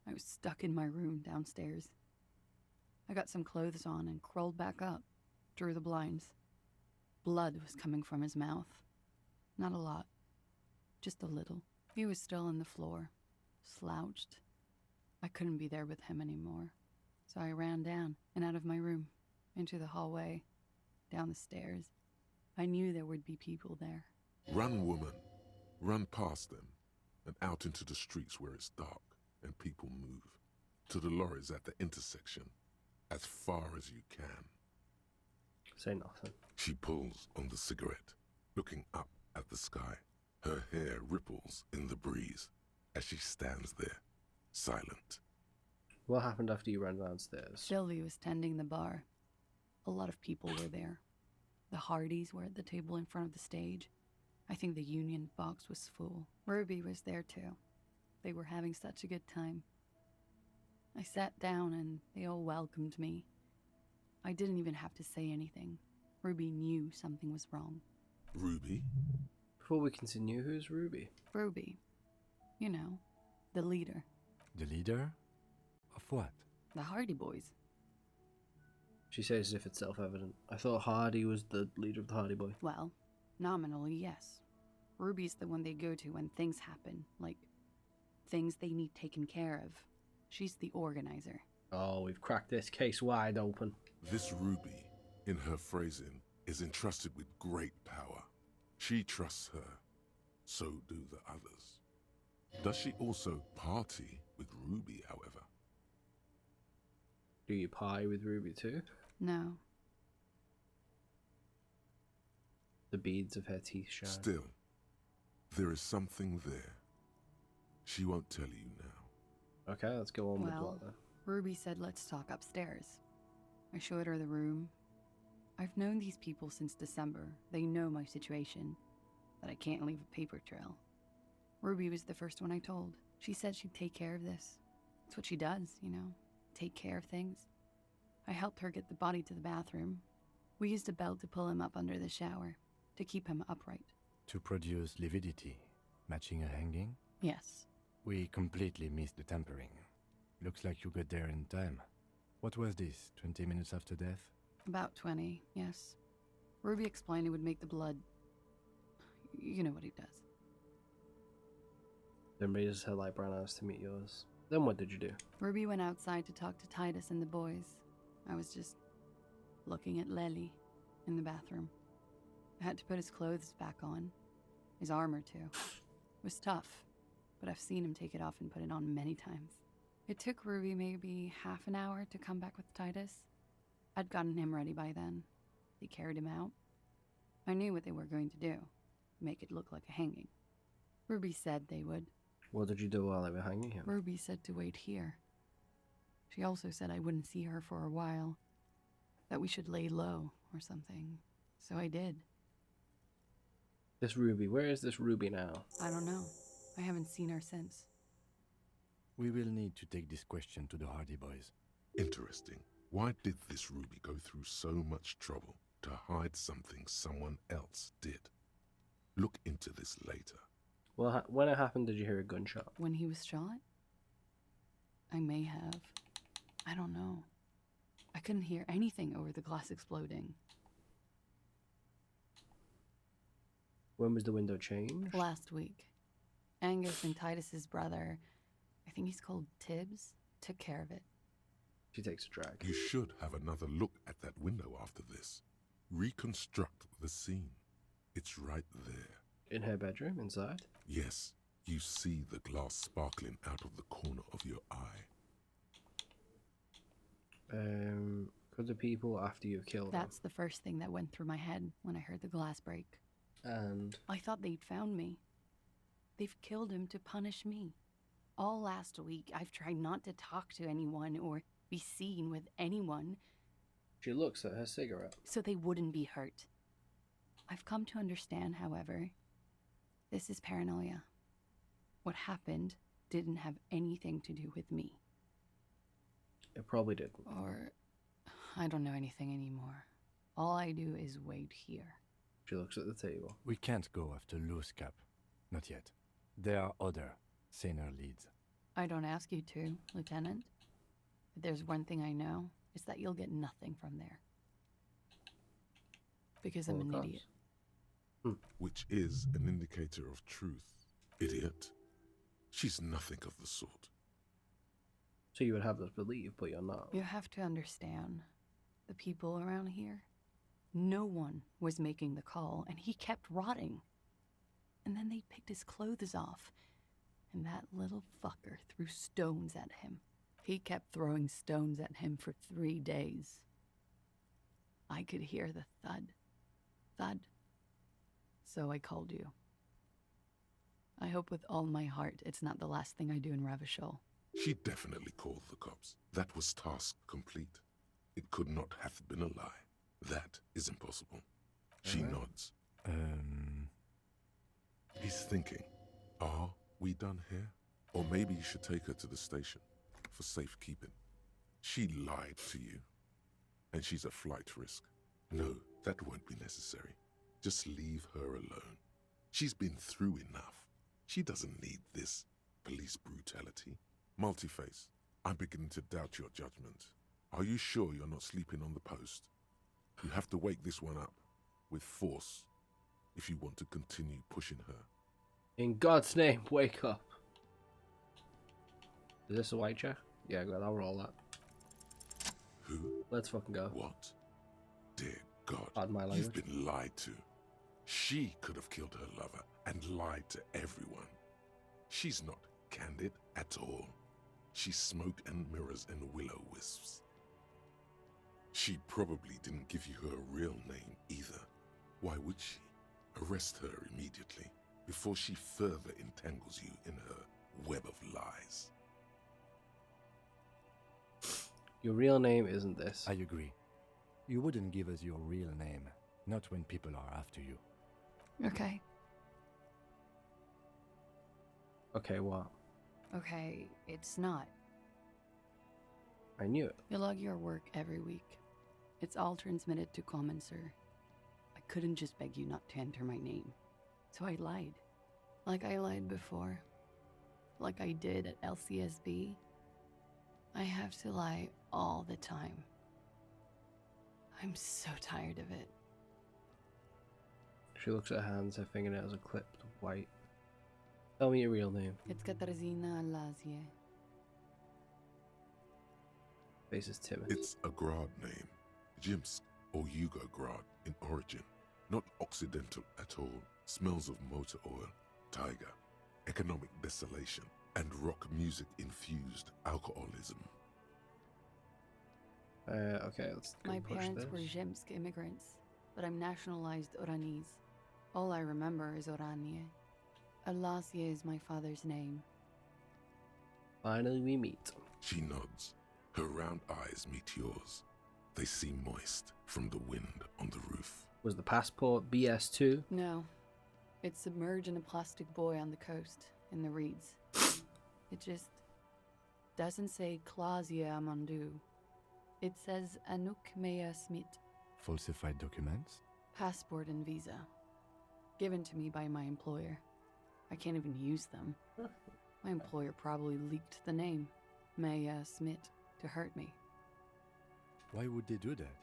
I was stuck in my room downstairs. I got some clothes on and crawled back up, drew the blinds. Blood was coming from his mouth. Not a lot. Just a little. He was still on the floor, slouched. I couldn't be there with him anymore. So I ran down and out of my room, into the hallway, down the stairs. I knew there would be people there. Run, woman. Run past them and out into the streets where it's dark and people move. To the lorries at the intersection, as far as you can. Say nothing. She pulls on the cigarette, looking up at the sky. Her hair ripples in the breeze as she stands there, silent. What happened after you ran downstairs? Sylvie was tending the bar. A lot of people were there. The Hardys were at the table in front of the stage. I think the Union box was full. Ruby was there too. They were having such a good time. I sat down and they all welcomed me. I didn't even have to say anything. Ruby knew something was wrong. Ruby? Before we continue, who's Ruby? Ruby. You know, the leader. The leader? Of what? The Hardy Boys. She says as if it's self-evident. I thought Hardy was the leader of the Hardy Boy. Well, nominally, yes. Ruby's the one they go to when things happen, like things they need taken care of. She's the organizer. Oh, we've cracked this case wide open. This Ruby, in her phrasing, is entrusted with great power. She trusts her. So do the others. Does she also party with Ruby, however? Do you pie with Ruby too? No. The beads of her teeth shine. Still, there is something there. She won't tell you now. Okay, let's go on with Well, what then. Ruby said let's talk upstairs. I showed her the room. I've known these people since December. They know my situation, that I can't leave a paper trail. Ruby was the first one I told. She said she'd take care of this. It's what she does, you know, take care of things. I helped her get the body to the bathroom. We used a belt to pull him up under the shower, to keep him upright. To produce lividity, matching a hanging? Yes. We completely missed the tampering. Looks like you got there in time. What was this, 20 minutes after death? About 20, yes. Ruby explained it would make the blood... You know what he does. Then raises her light brown eyes to meet yours. Then what did you do? Ruby went outside to talk to Titus and the boys. I was just looking at Lely in the bathroom. I had to put his clothes back on. His armor, too. It was tough, but I've seen him take it off and put it on many times. It took Ruby maybe half an hour to come back with Titus. I'd gotten him ready by then. They carried him out. I knew what they were going to do. Make it look like a hanging. Ruby said they would. What did you do while they were hanging him? Ruby said to wait here. She also said I wouldn't see her for a while. That we should lay low or something. So I did. This Ruby, where is this Ruby now? I don't know. I haven't seen her since. We will need to take this question to the Hardy Boys. Interesting. Why did this Ruby go through so much trouble to hide something someone else did? Look into this later. Well, when it happened, did you hear a gunshot? When he was shot? I may have. I don't know. I couldn't hear anything over the glass exploding. When was the window changed? Last week. Angus and Titus's brother, I think he's called Tibbs, took care of it. She takes a drag. You should have another look at that window after this. Reconstruct the scene. It's right there. In her bedroom, inside? Yes, you see the glass sparkling out of the corner of your eye. Could the people after you've killed That's the first thing that went through my head when I heard the glass break. them? And I thought they'd found me. They've killed him to punish me. All last week, I've tried not to talk to anyone or be seen with anyone. she looks at her cigarette. So they wouldn't be hurt. I've come to understand, however, this is paranoia. What happened didn't have anything to do with me. It probably didn't. Or, I don't know anything anymore. All I do is wait here. She looks at the table. We can't go after Loose Cap. Not yet. There are other, saner leads. I don't ask you to, Lieutenant. But there's one thing I know, it's that you'll get nothing from there. Because I'm an idiot. Which is an indicator of truth. Idiot. She's nothing of the sort. So you would have us believe, but you're not. You have to understand, the people around here, no one was making the call, and he kept rotting. And then they picked his clothes off, and that little fucker threw stones at him. He kept throwing stones at him for 3 days. I could hear the thud. Thud. So I called you. I hope with all my heart it's not the last thing I do in Ravishol. She definitely called the cops. That was task complete. It could not have been a lie. That is impossible. She nods. He's thinking, are we done here? Or maybe you should take her to the station for safekeeping. She lied to you, and she's a flight risk. No, that won't be necessary. Just leave her alone. She's been through enough. She doesn't need this police brutality. Multiface, I'm beginning to doubt your judgment. Are you sure you're not sleeping on the post? You have to wake this one up with force if you want to continue pushing her. In God's name, wake up. Is this a white chair? Yeah, good, I'll roll that. Who? Let's fucking go. What? Dear God, Pardon my you've language. been lied to. She could have killed her lover and lied to everyone. She's not candid at all. She's smoke and mirrors and will-o-wisps. She probably didn't give you her real name either. Why would she? Arrest her immediately before she further entangles you in her web of lies. Your real name isn't this. I agree. You wouldn't give us your real name, not when people are after you. Okay. Okay, what? Okay, it's not. I knew it. You log your work every week. It's all transmitted to Commonser. I couldn't just beg you not to enter my name. So I lied. Like I lied before. Like I did at LCSB. I have to lie all the time. I'm so tired of it. She looks at her hands, her fingernails are clipped white. Tell me your real name. It's Katarzyna Lazie. Face is timid. It's a Grad name. Jimsk or Yugo Grad in origin. Not Occidental at all. Smells of motor oil, tiger, economic desolation, and rock music infused alcohol Okay, let's go My push parents this. were Zhemsk immigrants, but I'm nationalized Oranese. All I remember is Oranje. Elysium is my father's name. Finally, we meet. She nods. Her round eyes meet yours. They seem moist from the wind on the roof. Was the passport BS2? No, it's submerged in a plastic buoy on the coast, in the reeds. It just doesn't say Clausia Amandu. It says Anouk Mea Smith. Falsified documents? Passport and visa. Given to me by my employer. I can't even use them. My employer probably leaked the name, Mea Smith, to hurt me. Why would they do that?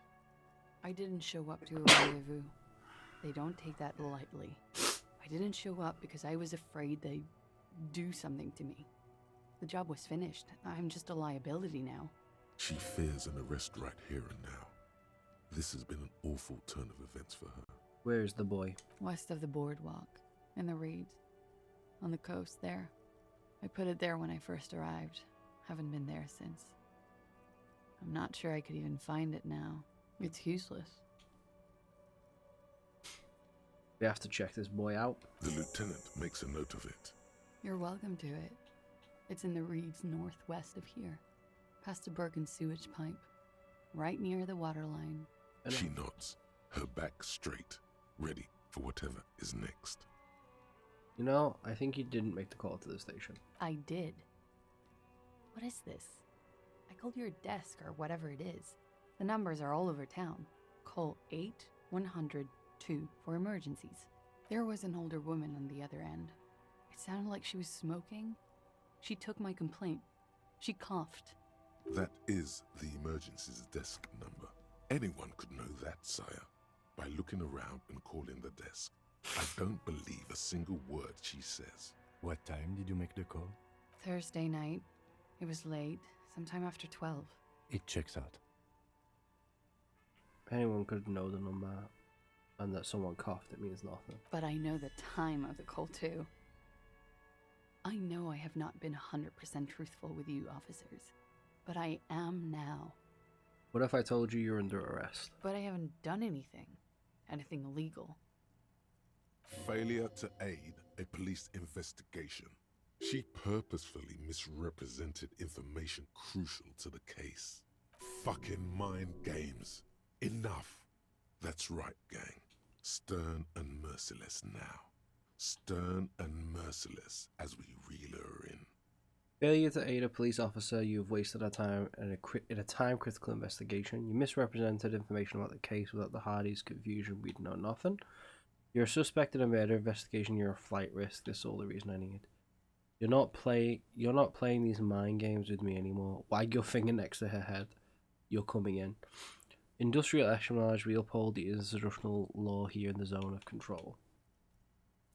I didn't show up to a rendezvous. They don't take that lightly. I didn't show up because I was afraid they'd do something to me. The job was finished. I'm just a liability now. She fears an arrest right here and now. This has been an awful turn of events for her. Where is the boy? West of the boardwalk, in the reeds. On the coast there. I put it there when I first arrived. Haven't been there since. I'm not sure I could even find it now. It's useless. We have to check this boy out. The lieutenant makes a note of it. You're welcome to it. It's in the reeds northwest of here. Past a broken sewage pipe. Right near the waterline. She nods, her back straight, ready for whatever is next. You know, I think you didn't make the call to the station. I did. What is this? I called your desk or whatever it is. The numbers are all over town. Call 8-100-2 for emergencies. There was an older woman on the other end. It sounded like she was smoking. She took my complaint. She coughed. That is the emergencies desk number. Anyone could know that, sire, by looking around and calling the desk. I don't believe a single word she says. What time did you make the call? Thursday night. It was late, sometime after 12. It checks out. Anyone could know the number, and that someone coughed, it means nothing. But I know the time of the call, too. I know I have not been 100% truthful with you, officers. But I am now. What if I told you you're under arrest? But I haven't done anything. Anything illegal. Failure to aid a police investigation. She purposefully misrepresented information crucial to the case. Fucking mind games. Enough. That's right, gang. Stern and merciless now. Stern and merciless as we reel her in. Failure to aid a police officer, you have wasted our time in a time-critical investigation. You misrepresented information about the case without the Hardy's confusion. We'd know nothing. You're a suspect in a murder investigation. You're a flight risk. This is all the reason I need. You're not playing these mind games with me anymore. Wag your finger next to her head. You're coming in. Industrial espionage. We uphold the institutional law here in the zone of control.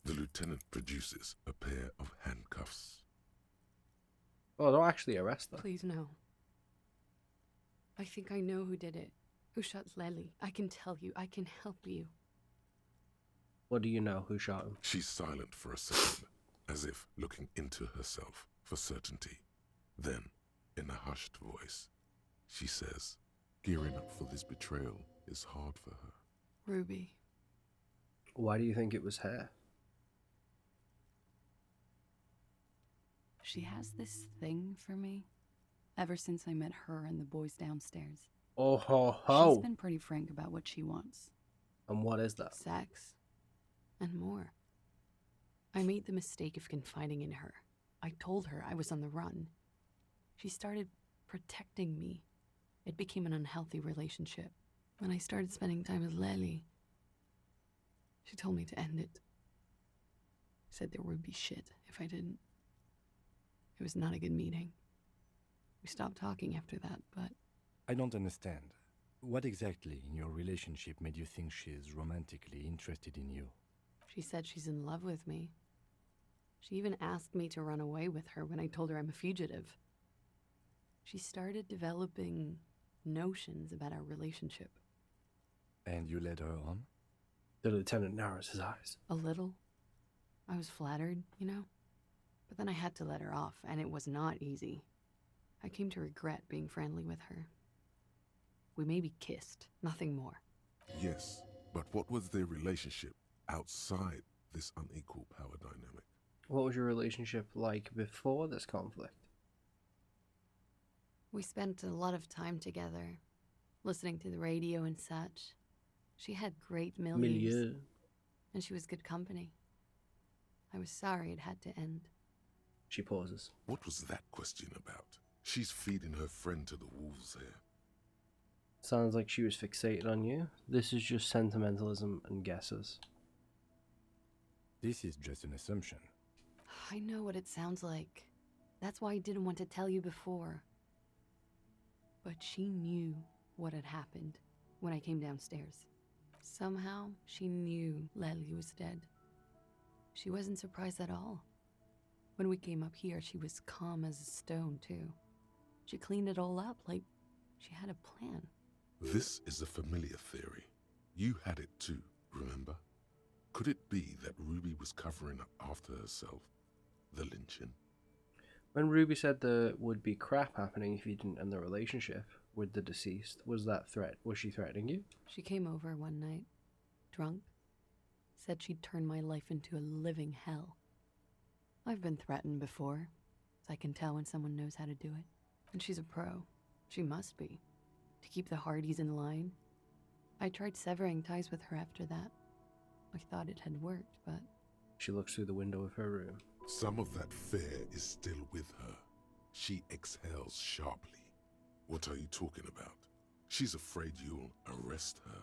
The lieutenant produces a pair of handcuffs. Oh, don't actually arrest her. Please, no. I think I know who did it. Who shot Lely. I can tell you. I can help you. What do you know? Who shot him? She's silent for a second, as if looking into herself for certainty. Then, in a hushed voice, she says, gearing up for this betrayal is hard for her. Ruby. Why do you think it was her? She has this thing for me. Ever since I met her and the boys downstairs. Oh ho ho! She's been pretty frank about what she wants. And what is that? Sex. And more. I made the mistake of confiding in her. I told her I was on the run. She started protecting me. It became an unhealthy relationship. When I started spending time with Lely, she told me to end it. Said there would be shit if I didn't. It was not a good meeting. We stopped talking after that, but... I don't understand. What exactly in your relationship made you think she is romantically interested in you? She said she's in love with me. She even asked me to run away with her when I told her I'm a fugitive. She started developing notions about our relationship. And you led her on? The lieutenant narrows his eyes. A little. I was flattered, you know? But then I had to let her off, and it was not easy. I came to regret being friendly with her. We maybe kissed, nothing more. Yes, but what was their relationship outside this unequal power dynamic? What was your relationship like before this conflict? We spent a lot of time together, listening to the radio and such. She had great milieu, and she was good company. I was sorry it had to end. She pauses. What was that question about? She's feeding her friend to the wolves here. Sounds like she was fixated on you. This is just sentimentalism and guesses. This is just an assumption. I know what it sounds like. That's why I didn't want to tell you before. But she knew what had happened when I came downstairs. Somehow, she knew Lely was dead. She wasn't surprised at all. When we came up here, she was calm as a stone, too. She cleaned it all up like she had a plan. This is a familiar theory. You had it too, remember? Could it be that Ruby was covering up after herself? The lynching? When Ruby said there would be crap happening if you didn't end the relationship with the deceased, was she threatening you? She came over one night, drunk, said she'd turn my life into a living hell. I've been threatened before, so I can tell when someone knows how to do it. And she's a pro. She must be. To keep the Hardys in line. I tried severing ties with her after that. I thought it had worked, but... She looks through the window of her room. Some of that fear is still with her. She exhales sharply. What are you talking about? She's afraid you'll arrest her.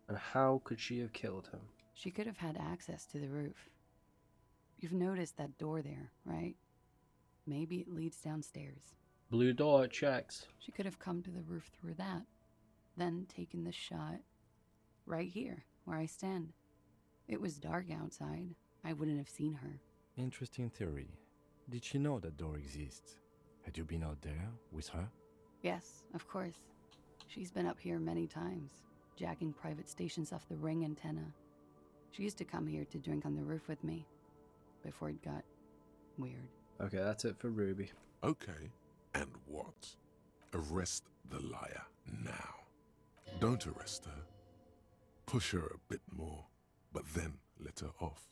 And how could she have killed him? She could have had access to the roof. You've noticed that door there, right? Maybe it leads downstairs. Blue door, checks. She could have come to the roof through that, then taken the shot right here, where I stand. It was dark outside. I wouldn't have seen her. Interesting theory. Did she know that door exists? Had you been out there with her? Yes, of course. She's been up here many times, jacking private stations off the ring antenna. She used to come here to drink on the roof with me, before it got weird. Okay, that's it for Ruby. Okay, and what? Arrest the liar now. Don't arrest her. Push her a bit more, but then let her off.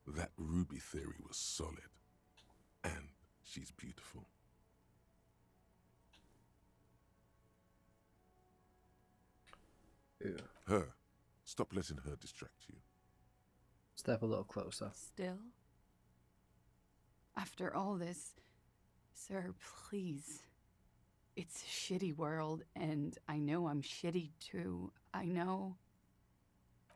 That Ruby theory was solid. And she's beautiful. Ew. Her. Stop letting her distract you. Step a little closer. Still? After all this, sir, please. It's a shitty world, and I know I'm shitty too. I know.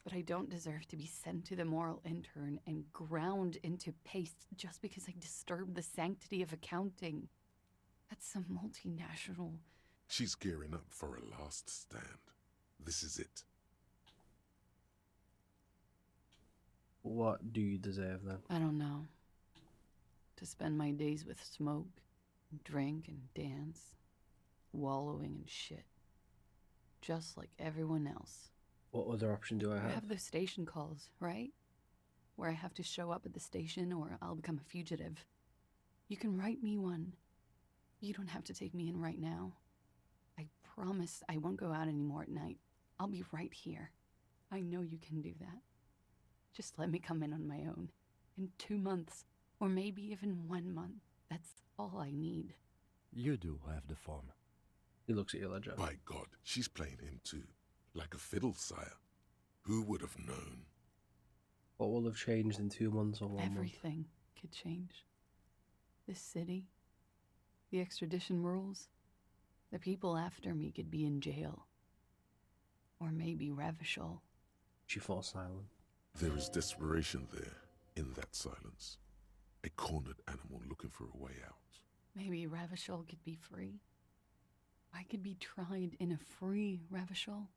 But I don't deserve to be sent to the moral intern and ground into paste just because I disturbed the sanctity of accounting. That's some multinational... She's gearing up for a last stand. This is it. What do you deserve then? I don't know. To spend my days with smoke, drink, and dance, wallowing in shit. Just like everyone else. What other option do I I have? have those station calls, right? Where I have to show up at the station or I'll become a fugitive. You can write me one. You don't have to take me in right now. I promise I won't go out anymore at night. I'll be right here. I know you can do that. Just let me come in on my own. In 2 months, or maybe even 1 month. That's all I need. You do have the form. He looks at your ledger. By God, she's playing him too. Like a fiddle, sire. Who would have known? What will have changed in 2 months or 1 month? Everything could change. This city, the extradition rules, the people after me could be in jail. Or maybe Revachol. She falls silent. There is desperation there, in that silence. A cornered animal looking for a way out. Maybe Revachol could be free. I could be tried in a free Revachol.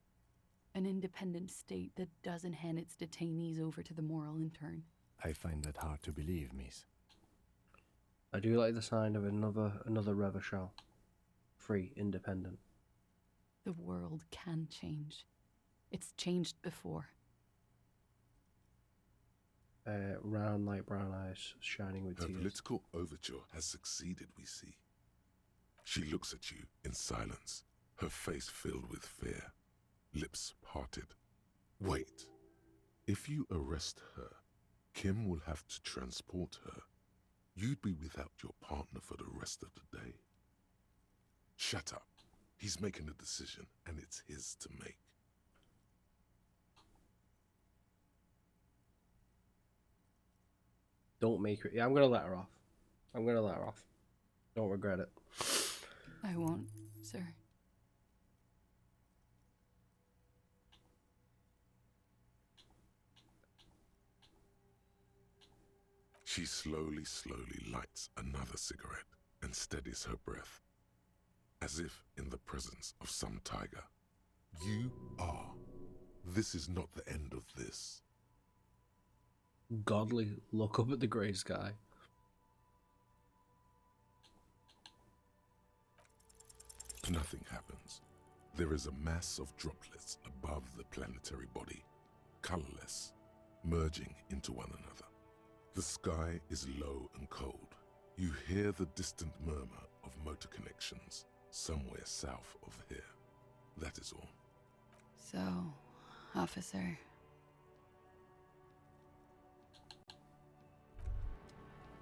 An independent state that doesn't hand its detainees over to the moral intern. I find that hard to believe, miss. I do like the sign of another Revachol. Free, independent. The world can change. It's changed before. Round, light brown eyes, shining with Her tears. political overture has succeeded, we see. She looks at you in silence, her face filled with fear, lips parted. Wait. If you arrest her, Kim will have to transport her. You'd be without your partner for the rest of the day. Shut up. He's making a decision, and it's his to make. Don't make her. Yeah, I'm gonna let her off. I'm gonna let her off. Don't regret it. I won't, sir. She slowly lights another cigarette and steadies her breath, as if in the presence of some tiger. You are. This is not the end of this. Godly look up at the grey sky. Nothing happens. There is a mass of droplets above the planetary body, colorless, merging into one another. The sky is low and cold. You hear the distant murmur of motor connections somewhere south of here. That is all. So, officer,